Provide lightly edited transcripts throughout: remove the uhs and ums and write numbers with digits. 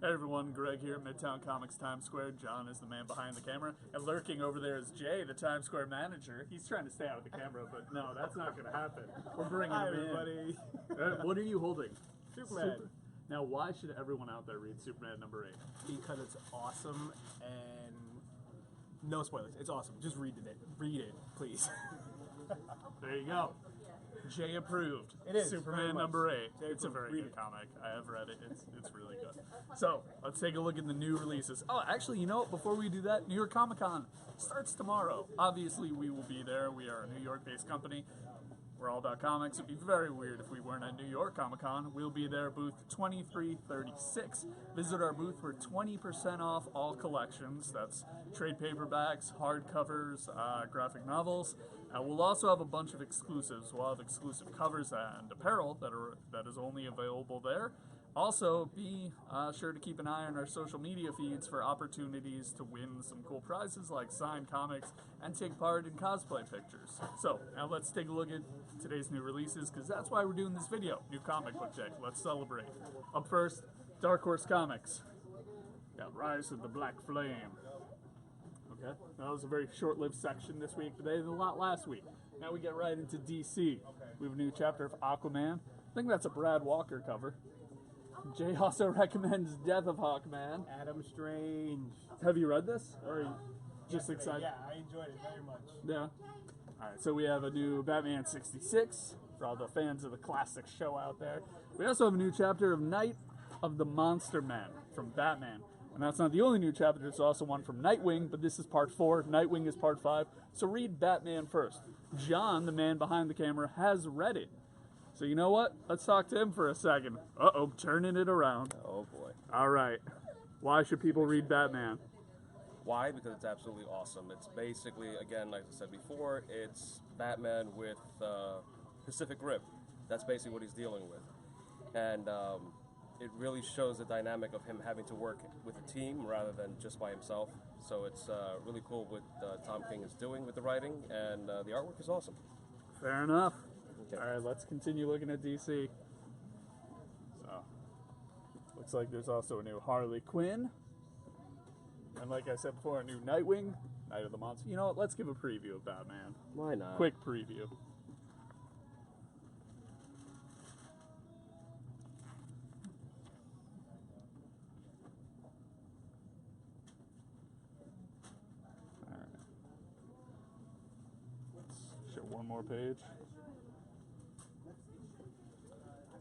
Hey everyone, Greg here, Midtown Comics Times Square. John is the man behind the camera, and lurking over there is Jay, the Times Square manager. He's trying to stay out of the camera, but no, that's not going to happen. We're bringing him everybody. in. What are you holding? Superman. Now, why should everyone out there read Superman number 8? Because it's awesome and no spoilers. It's awesome. Just read it. Read it, please. There you go. Jay approved. It is, Superman number 8. Jay It's a approved. very Read good it. comic. I have read it. It's really good. So let's take a look at the new releases. Oh, actually, you know what? Before we do that, New York Comic Con starts tomorrow. Obviously, we will be there. We are a New York-based company. We're all about comics. It'd be very weird if we weren't at New York Comic Con. We'll be there, booth 2336. Visit our booth for 20% off all collections. That's trade paperbacks, hardcovers, graphic novels. We'll also have a bunch of exclusives. We'll have exclusive covers and apparel that is only available there. Also, be sure to keep an eye on our social media feeds for opportunities to win some cool prizes like signed comics and take part in cosplay pictures. So, now let's take a look at today's new releases, because that's why we're doing this video. New comic book day. Let's celebrate. Up first, Dark Horse Comics. Got Rise of the Black Flame. Okay, that was a very short-lived section this week, but they did a lot last week. Now we get right into DC. We have a new chapter of Aquaman. I think that's a Brad Walker cover. Jay also recommends Death of Hawkman. Adam Strange. Have you read this? Or are you just Yesterday, excited? Yeah, I enjoyed it very much. Yeah. Alright, so we have a new Batman 66 for all the fans of the classic show out there. We also have a new chapter of Night of the Monster Men from Batman. And that's not the only new chapter, there's also one from Nightwing, but this is part 4. Nightwing is part 5. So read Batman first. John, the man behind the camera, has read it. So you know what? Let's talk to him for a second. Uh-oh, turning it around. Oh boy. All right. Why should people read Batman? Why? Because it's absolutely awesome. It's basically, again, like I said before, it's Batman with Pacific Rim. That's basically what he's dealing with. And it really shows the dynamic of him having to work with a team rather than just by himself. So it's really cool what Tom King is doing with the writing, and the artwork is awesome. Fair enough. Okay. All right, let's continue looking at DC. So, looks like there's also a new Harley Quinn. And like I said before, a new Nightwing, Night of the Monster. You know what? Let's give a preview of Batman. Why not? Quick preview. All right. Let's show one more page.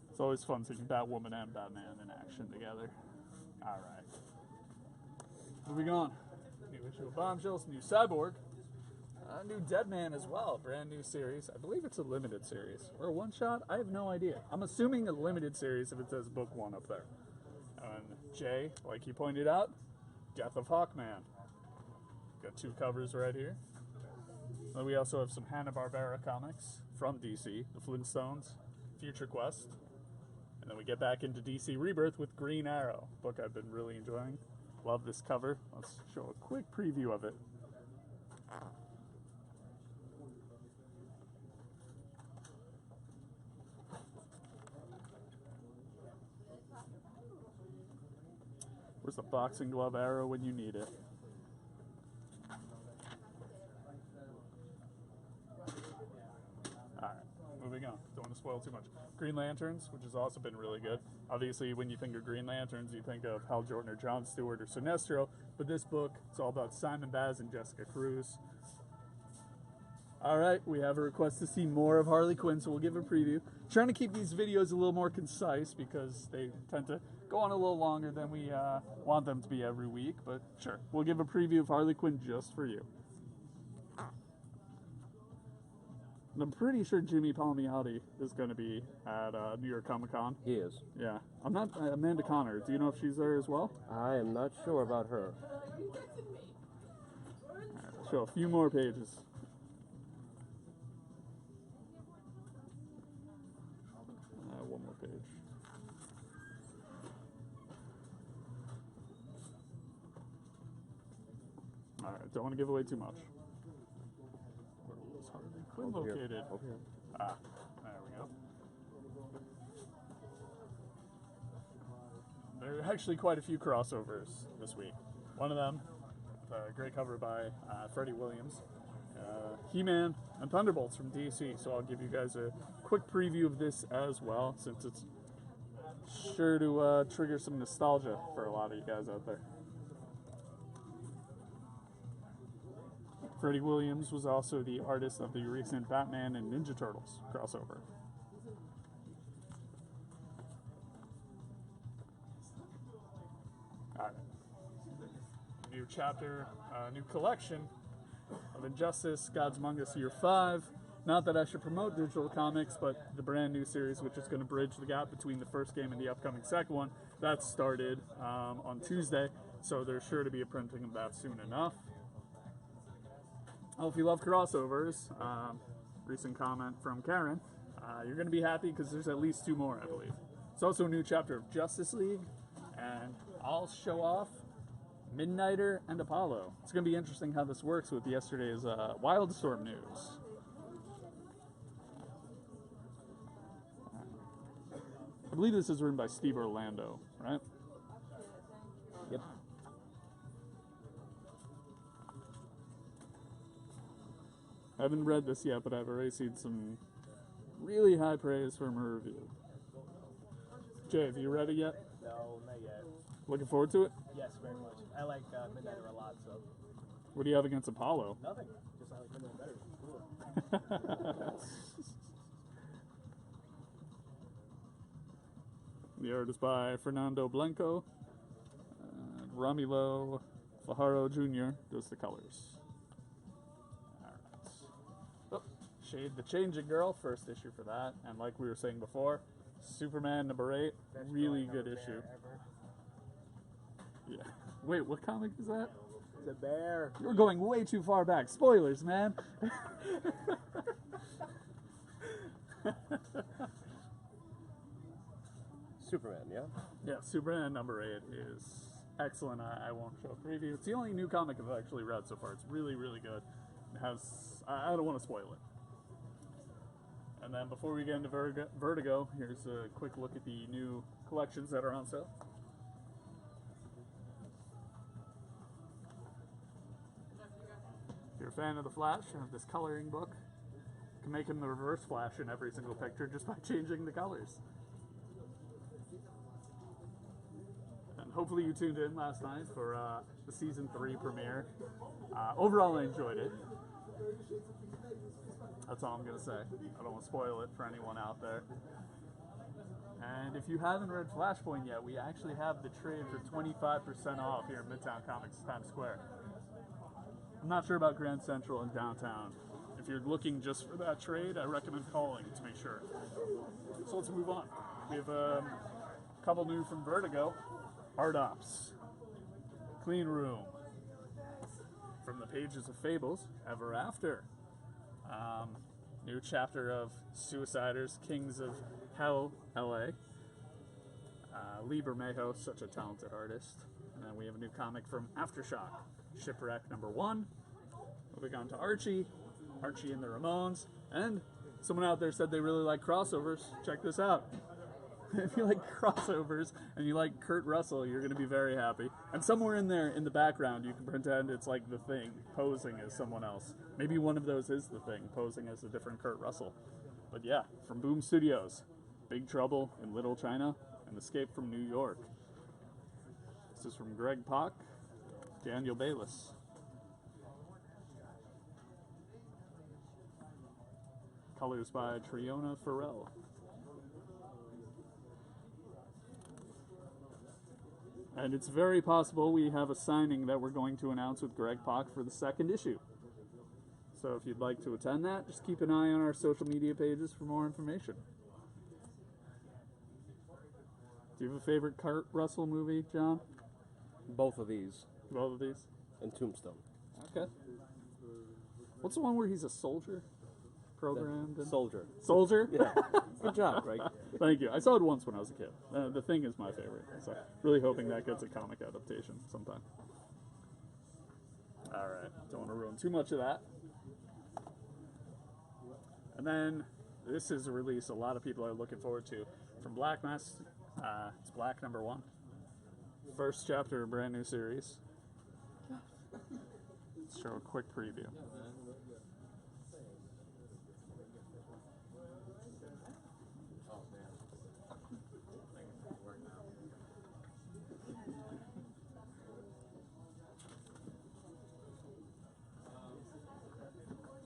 It's always fun seeing Batwoman and Batman in action together. All right. Moving on. New issue of Bombshells, new Cyborg, new Deadman as well, brand new series. I believe it's a limited series. Or a one-shot? I have no idea. I'm assuming a limited series if it says book 1 up there. And Jay, like he pointed out, Death of Hawkman. Got 2 covers right here. Then we also have some Hanna-Barbera comics from DC, the Flintstones, Future Quest. And then we get back into DC Rebirth with Green Arrow, book I've been really enjoying. Love this cover. Let's show a quick preview of it. Where's the boxing glove arrow when you need it? Alright, moving on. Don't want to spoil too much. Green Lanterns, which has also been really good. Obviously, when you think of Green Lanterns, you think of Hal Jordan or John Stewart or Sinestro, but this book, it's all about Simon Baz and Jessica Cruz. Alright, we have a request to see more of Harley Quinn, so we'll give a preview. Trying to keep these videos a little more concise because they tend to go on a little longer than we want them to be every week, but sure. We'll give a preview of Harley Quinn just for you. And I'm pretty sure Jimmy Palmiotti is going to be at New York Comic Con. He is. Yeah. I'm not Amanda Connor. Do you know if she's there as well? I am not sure about her. Alright, let's show a few more pages. One more page. Alright, don't want to give away too much. Where was Harley Quinn located? Over here. Ah, there we go. There, actually quite a few crossovers this week. One of them, a great cover by Freddie Williams, He-Man and Thunderbolts from DC. So I'll give you guys a quick preview of this as well, since it's sure to trigger some nostalgia for a lot of you guys out there. Freddie Williams was also the artist of the recent Batman and Ninja Turtles crossover. Alright. New chapter, new collection of Injustice, Gods Among Us Year 5. Not that I should promote digital comics, but the brand new series, which is going to bridge the gap between the first game and the upcoming second one, that started on Tuesday, so there's sure to be a printing of that soon enough. Oh, if you love crossovers, recent comment from Karen, you're going to be happy because there's at least 2 more, I believe. It's also a new chapter of Justice League, and I'll show off Midnighter and Apollo. It's going to be interesting how this works with yesterday's Wildstorm news. I believe this is written by Steve Orlando, right? Yep. I haven't read this yet, but I've already seen some really high praise from her review. Jay, have you read it yet? No, not yet. Looking forward to it? Yes, very much. I like Midnighter a lot, so. What do you have against Apollo? Nothing. Just I like Midnighter better. Cool. The art is by Fernando Blanco. Romulo Fajardo Jr. does the colors. Alright. Oh, Shade the Changing Girl, first issue for that. And like we were saying before, Superman #8, really good issue. Yeah. Wait, what comic is that? The bear. You're going way too far back. Spoilers, man. Superman, yeah? Yeah, Superman #8 is excellent. I won't show a preview. It's the only new comic I've actually read so far. It's really, really good. It has, I don't want to spoil it. And then before we get into Vertigo, here's a quick look at the new collections that are on sale. If you're a fan of the Flash, I have this coloring book. You can make him the reverse Flash in every single picture just by changing the colors. Hopefully you tuned in last night for the season 3 premiere. Overall, I enjoyed it. That's all I'm going to say. I don't want to spoil it for anyone out there. And if you haven't read Flashpoint yet, we actually have the trade for 25% off here in Midtown Comics Times Square. I'm not sure about Grand Central and downtown. If you're looking just for that trade, I recommend calling to make sure. So let's move on. We have a couple new from Vertigo. Art Ops, Clean Room, From the Pages of Fables, Ever After, new chapter of Suiciders, Kings of Hell, LA, Lee Bermejo, such a talented artist, and then we have a new comic from Aftershock, Shipwreck #1, moving on to Archie and the Ramones, and someone out there said they really like crossovers. Check this out. If you like crossovers and you like Kurt Russell, you're going to be very happy. And somewhere in there, in the background, you can pretend it's like The Thing, posing as someone else. Maybe one of those is The Thing, posing as a different Kurt Russell. But yeah, from Boom Studios, Big Trouble in Little China, and Escape from New York. This is from Gregg Pak, Daniel Bayliss. Colors by Triona Farrell. And it's very possible we have a signing that we're going to announce with Gregg Pak for the 2nd issue. So if you'd like to attend that, just keep an eye on our social media pages for more information. Do you have a favorite Kurt Russell movie, John? Both of these. Both of these? And Tombstone. Okay. What's the one where he's a soldier? Programmed? And... Soldier. Soldier? Yeah. Good job, Greg. Thank you. I saw it once when I was a kid. The Thing is my favorite. So really hoping that gets a comic adaptation sometime. Alright. Don't want to ruin too much of that. And then this is a release a lot of people are looking forward to. From Black Mass, it's Black #1. First chapter of a brand new series. Let's show a quick preview.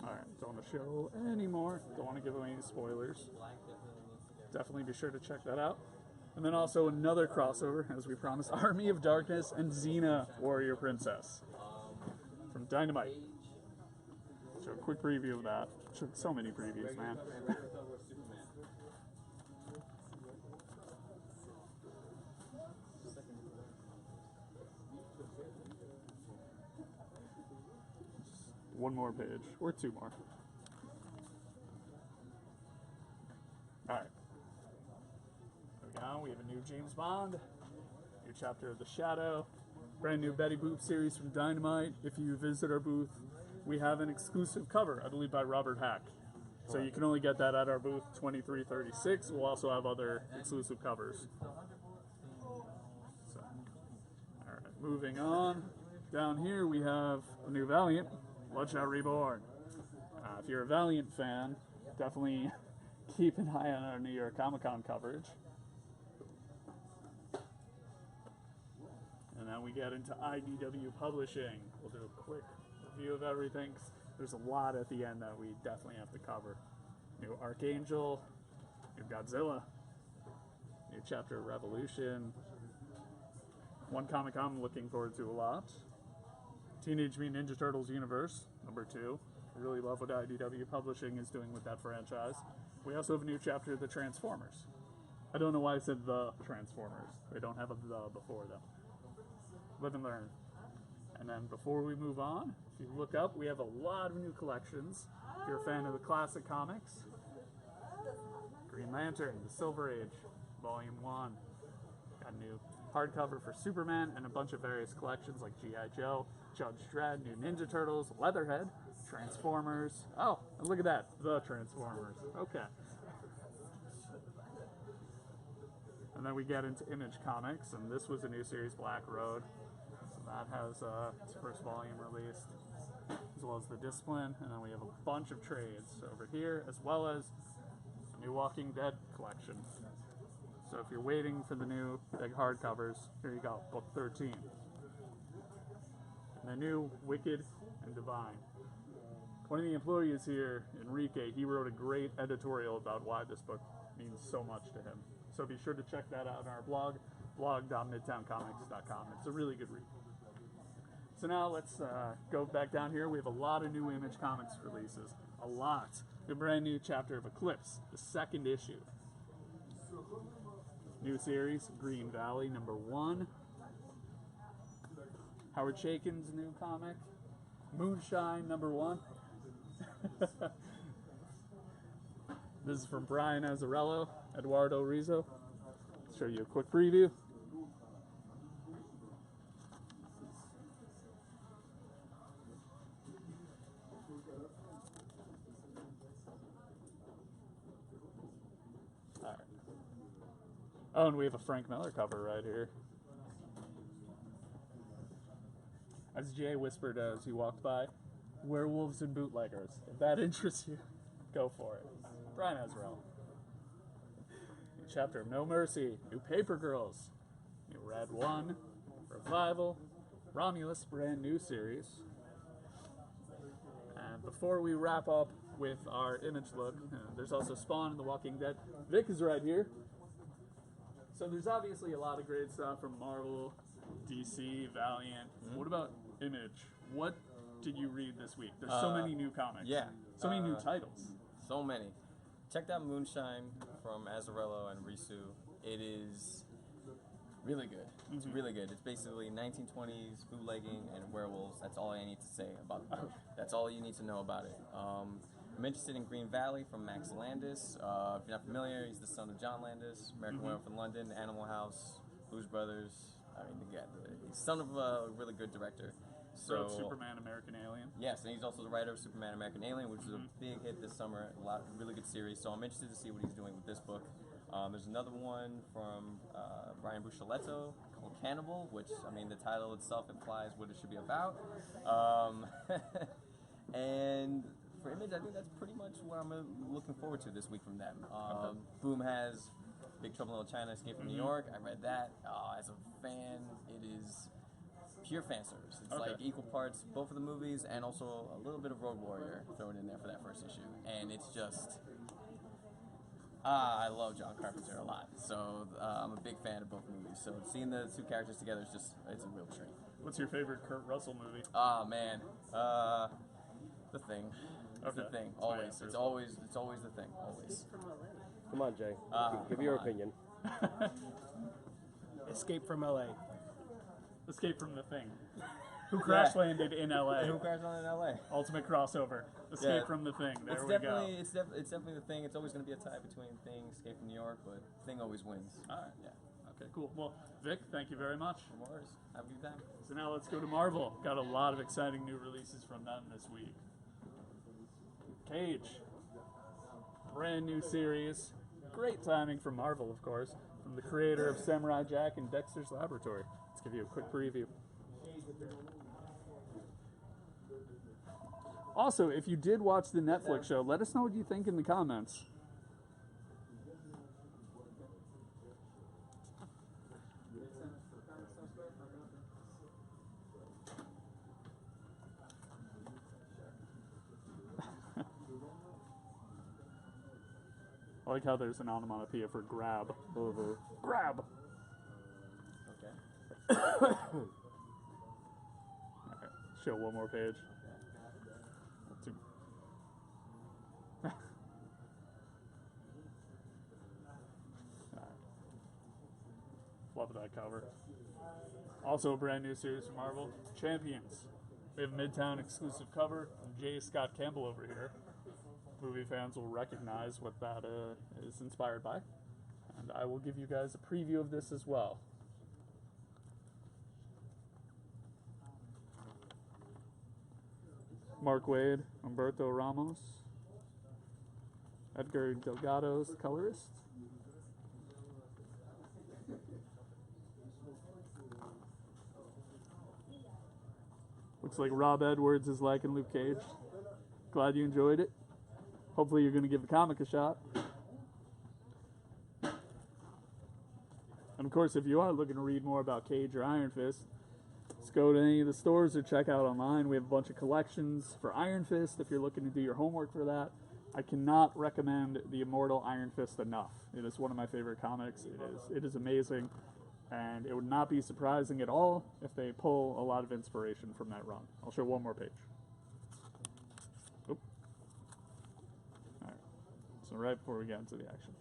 Alright, don't want to show any more. Don't want to give away any spoilers. Definitely be sure to check that out. And then also another crossover, as we promised, Army of Darkness and Xena, Warrior Princess. From Dynamite. Show a quick preview of that. Showed so many previews, man. One more page, or two more. Alright. There we go. We have a new James Bond, new chapter of The Shadow, brand new Betty Boop series from Dynamite. If you visit our booth, we have an exclusive cover, I believe by Robert Hack. So you can only get that at our booth 2336. We'll also have other exclusive covers. So, alright, moving on. Down here we have a new Valiant, Bloodshot Reborn. If you're a Valiant fan, definitely keep an eye on our New York Comic-Con coverage. And then we get into IDW Publishing. We'll do a quick review of everything. There's a lot at the end that we definitely have to cover. New Archangel, new Godzilla, new chapter of Revolution. One comic I'm looking forward to a lot. Teenage Mutant Ninja Turtles Universe, #2. I really love what IDW Publishing is doing with that franchise. We also have a new chapter of the Transformers. I don't know why I said the Transformers. They don't have a the before them. Live and learn. And then before we move on, if you look up, we have a lot of new collections. If you're a fan of the classic comics, Green Lantern, The Silver Age, Volume 1. Got a new hardcover for Superman and a bunch of various collections like G.I. Joe, Judge Dredd, New Ninja Turtles, Leatherhead, Transformers. Oh, and look at that, the Transformers. Okay. And then we get into Image Comics, and this was a new series, Black Road. So that has its first volume released, as well as The Discipline. And then we have a bunch of trades over here, as well as a new Walking Dead collection. So if you're waiting for the new big hardcovers, here you go, book 13. And the new Wicked and Divine. One of the employees here, Enrique, he wrote a great editorial about why this book means so much to him. So be sure to check that out on our blog, blog.midtowncomics.com. It's a really good read. So now let's go back down here. We have a lot of new Image Comics releases. A lot. A brand new chapter of Eclipse, the 2nd issue. New series, Green Valley, #1. Howard Chaykin's new comic, Moonshine, #1. This is from Brian Azzarello, Eduardo Rizzo. Show you a quick preview. All right. Oh, and we have a Frank Miller cover right here. As Jay whispered as he walked by, werewolves and bootleggers. If that interests you, go for it. Brian Azzarello. New chapter of No Mercy, new Paper Girls, new Red 1, Revival, Romulus, brand new series. And before we wrap up with our Image look, there's also Spawn and The Walking Dead. Vic is right here. So there's obviously a lot of great stuff from Marvel, DC, Valiant. What about Image? What did you read this week? There's so many new comics. Yeah. So many new titles. So many. Check out Moonshine from Azzarello and Risu. It is really good. It's really good. It's basically 1920s bootlegging and werewolves. That's all I need to say about the book. That's all you need to know about it. I'm interested in Green Valley from Max Landis. If you're not familiar, he's the son of John Landis, American Werewolf in London, Animal House, Blues Brothers. I mean, again, he's son of a really good director. So, Wrote Superman, American Alien. Yes, and he's also the writer of Superman, American Alien, which was a big hit this summer. Really good series. So I'm interested to see what he's doing with this book. There's another one from Brian Buscioletto called cannibal, which, I mean, the title itself implies what it should be about. And for Image, I think that's pretty much what I'm looking forward to this week from them. Boom has Big Trouble in Little China, Escape from New York. I read that. As a fan, it is pure fan service. It's like equal parts, both of the movies, and also a little bit of Road Warrior thrown in there for that first issue. And it's just... I love John Carpenter a lot, so I'm a big fan of both movies. So seeing the two characters together is it's a real treat. What's your favorite Kurt Russell movie? Oh man, The Thing. It's The Thing. Always. It's always The Thing. Always. Come on, Jay. Give your opinion. Escape from L.A. Escape from the Thing. Who crash landed in L.A. Who crashed on in L.A. Ultimate crossover. Escape from the Thing. There we go. It's definitely The Thing. It's always going to be a tie between Thing, Escape from New York, but Thing always wins. All right. Yeah. Okay, cool. Well, Vic, thank you very much. No worries. Have a good time. So now let's go to Marvel. Got a lot of exciting new releases from them this week. Cage. Brand new series. Great timing from Marvel, of course. From the creator of Samurai Jack and Dexter's Laboratory. Let's give you a quick preview. Also, if you did watch the Netflix show, let us know what you think in the comments. I like how there's an onomatopoeia for grab. Grab! Okay. Alright, show one more page. Two. Love that cover. Also a brand new series from Marvel, Champions. We have a Midtown exclusive cover from J. Scott Campbell over here. Movie fans will recognize what that is inspired by. And I will give you guys a preview of this as well. Mark Waid, Humberto Ramos, Edgar Delgado's colorist. Looks like Rob Edwards is liking Luke Cage. Glad you enjoyed it. Hopefully you're going to give the comic a shot. And of course, if you are looking to read more about Cage or Iron Fist, just go to any of the stores or check out online. We have a bunch of collections for Iron Fist if you're looking to do your homework for that. I cannot recommend The Immortal Iron Fist enough. It is one of my favorite comics. It is amazing. And it would not be surprising at all if they pull a lot of inspiration from that run. I'll show one more page. Oop. All right. So right before we get into the action.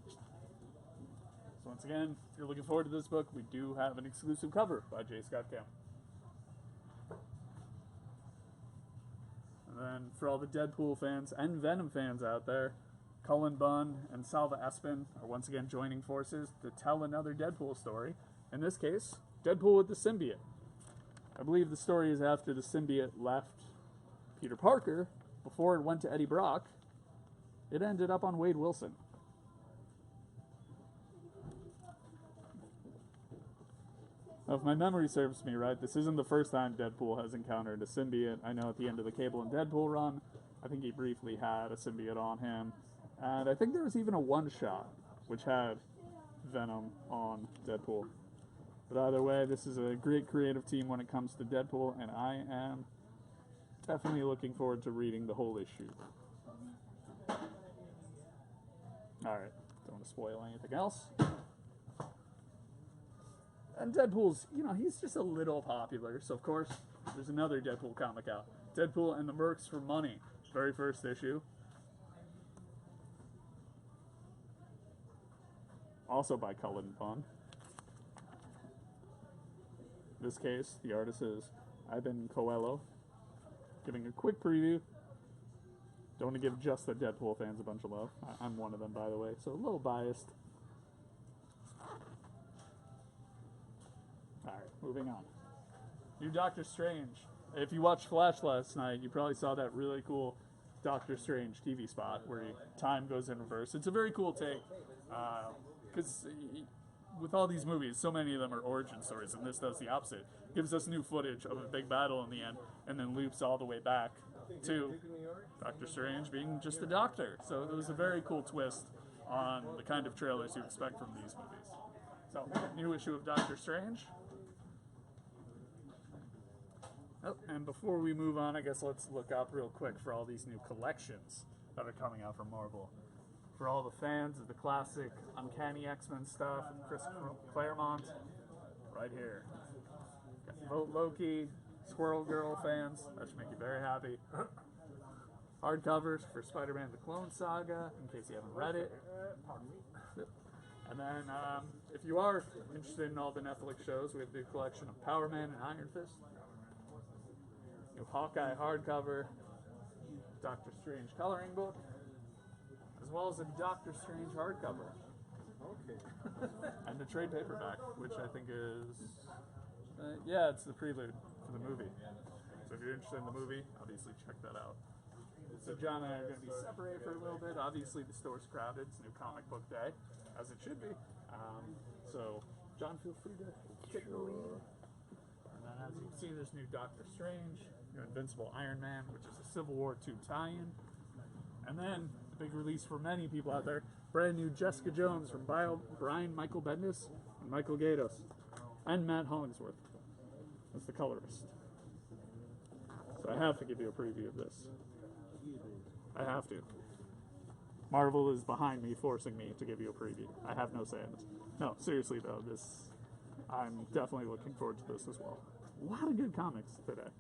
So once again, if you're looking forward to this book, we do have an exclusive cover by J. Scott Campbell. And then for all the Deadpool fans and Venom fans out there, Cullen Bunn and Salva Espin are once again joining forces to tell another Deadpool story. In this case, Deadpool with the symbiote. I believe the story is after the symbiote left Peter Parker before it went to Eddie Brock. It ended up on Wade Wilson. Now, if my memory serves me right, this isn't the first time Deadpool has encountered a symbiote. I know at the end of the Cable and Deadpool run, I think he briefly had a symbiote on him. And I think there was even a one-shot, which had Venom on Deadpool. But either way, this is a great creative team when it comes to Deadpool, and I am definitely looking forward to reading the whole issue. Alright, don't want to spoil anything else. And Deadpool's, he's just a little popular, so of course, there's another Deadpool comic out. Deadpool and the Mercs for Money, very first issue. Also by Cullen Bunn. In this case, the artist is Ivan Coelho. Giving a quick preview. Don't want to give just the Deadpool fans a bunch of love. I'm one of them, by the way, so a little biased. Alright, moving on. New Doctor Strange. If you watched Flash last night, you probably saw that really cool Doctor Strange TV spot where time goes in reverse. It's a very cool take. Because with all these movies, so many of them are origin stories, and this does the opposite. Gives us new footage of a big battle in the end, and then loops all the way back to Doctor Strange being just a doctor. So it was a very cool twist on the kind of trailers you expect from these movies. So, new issue of Doctor Strange. Oh, and before we move on, I guess let's look up real quick for all these new collections that are coming out from Marvel. For all the fans of the classic Uncanny X-Men stuff and Chris Claremont, right here. Vote Loki, Squirrel Girl fans, that should make you very happy. Hardcovers for Spider-Man The Clone Saga, in case you haven't read it. And then, if you are interested in all the Netflix shows, we have the collection of Power Man and Iron Fist. New Hawkeye hardcover, Doctor Strange coloring book, as well as a Doctor Strange hardcover. Okay. And the trade paperback, which I think is, yeah, it's the prelude for the movie. So if you're interested in the movie, obviously check that out. So John and I are going to be separated for a little bit. Obviously the store's crowded. It's new comic book day, as it should be. So John, feel free to take the lead. And then as you can see, there's new Doctor Strange, new Invincible Iron Man, which is a Civil War II tie-in. And then, the big release for many people out there, brand new Jessica Jones from Brian Michael Bendis and Michael Gaydos, and Matt Hollingsworth as the colorist. So I have to give you a preview of this. I have to. Marvel is behind me, forcing me to give you a preview. I have no say in this. No, seriously though, I'm definitely looking forward to this as well. A lot of good comics today.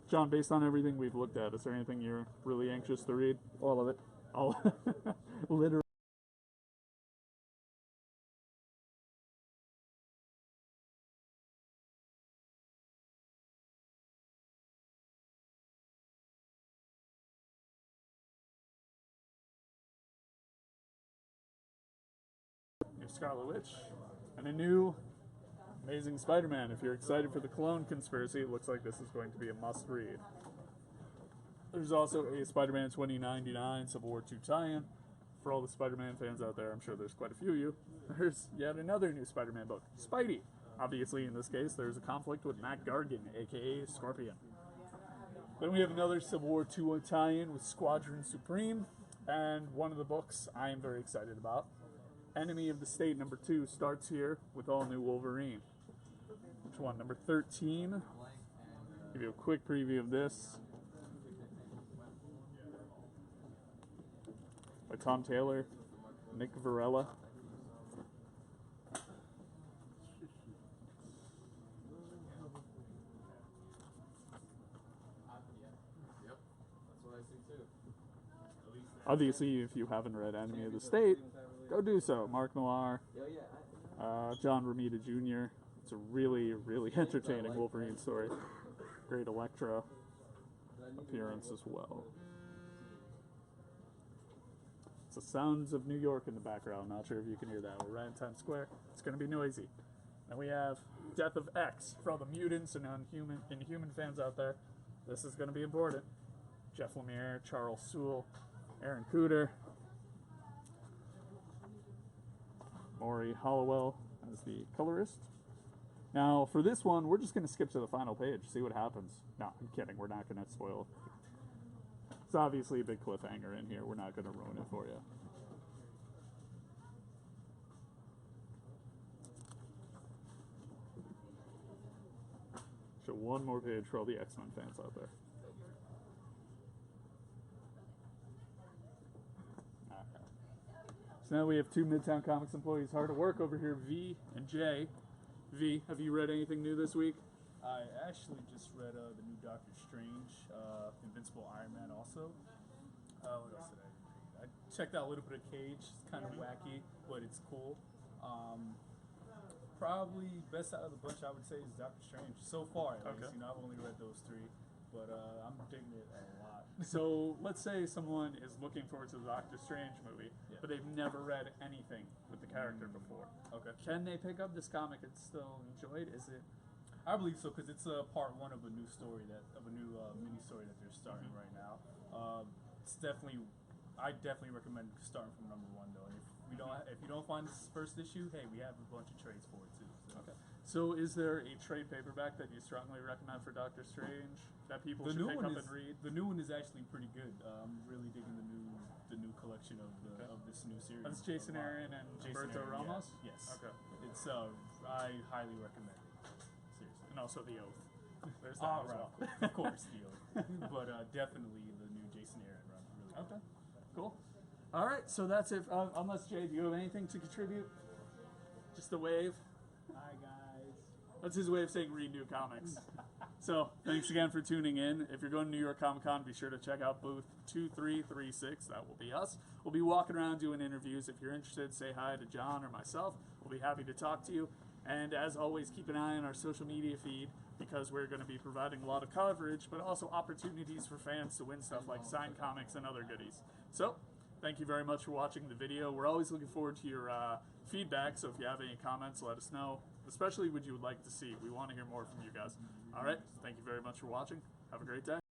John, based on everything we've looked at, is there anything you're really anxious to read? All of it. All, literally. New Scarlet Witch, and a new Amazing Spider-Man. If you're excited for the clone conspiracy, it looks like this is going to be a must-read. There's also a Spider-Man 2099 Civil War II tie-in. For all the Spider-Man fans out there, I'm sure there's quite a few of you. There's yet another new Spider-Man book, Spidey. Obviously, in this case, there's a conflict with Matt Gargan, aka Scorpion. Then we have another Civil War II tie-in with Squadron Supreme, and one of the books I am very excited about. Enemy of the State #2 starts here with all new Wolverine. Which one? Number 13. Give you a quick preview of this. By Tom Taylor, Nick Varela. Obviously, if you haven't read Enemy of the State, go do so. Mark Millar, John Romita Jr. It's a really, really entertaining Wolverine story. Great Electro appearance as well. It's the sounds of New York in the background. Not sure if you can hear that. We're right in Times Square. It's going to be noisy. Then we have Death of X for all the mutants and Inhuman fans out there. This is going to be important. Jeff Lemire, Charles Soule, Aaron Cooter, Maury Hollowell as the colorist. Now, for this one, we're just going to skip to the final page, see what happens. No, I'm kidding. We're not going to spoil it. It's obviously a big cliffhanger in here. We're not going to ruin it for you. Show one more page for all the X-Men fans out there. So now we have two Midtown Comics employees hard at work over here, V and J. V, have you read anything new this week? I actually just read the new Doctor Strange, Invincible Iron Man also. What else did I read? I checked out a little bit of Cage. It's kind of wacky, but it's cool. Probably best out of the bunch, I would say, is Doctor Strange. So far, at least. You know, I've only read those three, but I'm digging it a lot. So let's say someone is looking forward to the Doctor Strange movie, but they've never read anything with the character before. Okay. Can they pick up this comic and still enjoy it? Is it? I believe so, because it's part one of a new story mini story that they're starting right now. It's definitely, I definitely recommend starting from #1 though. And if if you don't find this first issue, hey, we have a bunch of trades for it too. So. Okay. So is there a trade paperback that you strongly recommend for Doctor Strange that people The should new pick one up is and read? the new one is actually pretty good. I'm really digging the new collection of this new series. That's Jason Aaron and Jason Humberto Aaron, Ramos? yeah. Yes. Okay. It's I highly recommend it. Seriously. And also The Oath. There's that as well. Of course, Theo. But definitely the new Jason Aaron run. Really good. Okay. Cool. All right, so that's it. Unless, Jay, do you have anything to contribute? Just a wave? Hi guys. That's his way of saying read new comics. So, thanks again for tuning in. If you're going to New York Comic Con, be sure to check out booth 2336. That will be us. We'll be walking around doing interviews. If you're interested, say hi to John or myself. We'll be happy to talk to you. And as always, keep an eye on our social media feed because we're going to be providing a lot of coverage, but also opportunities for fans to win stuff like signed comics and other goodies. So, thank you very much for watching the video. We're always looking forward to your feedback, so if you have any comments, let us know, especially what you would like to see. We want to hear more from you guys. All right, thank you very much for watching. Have a great day.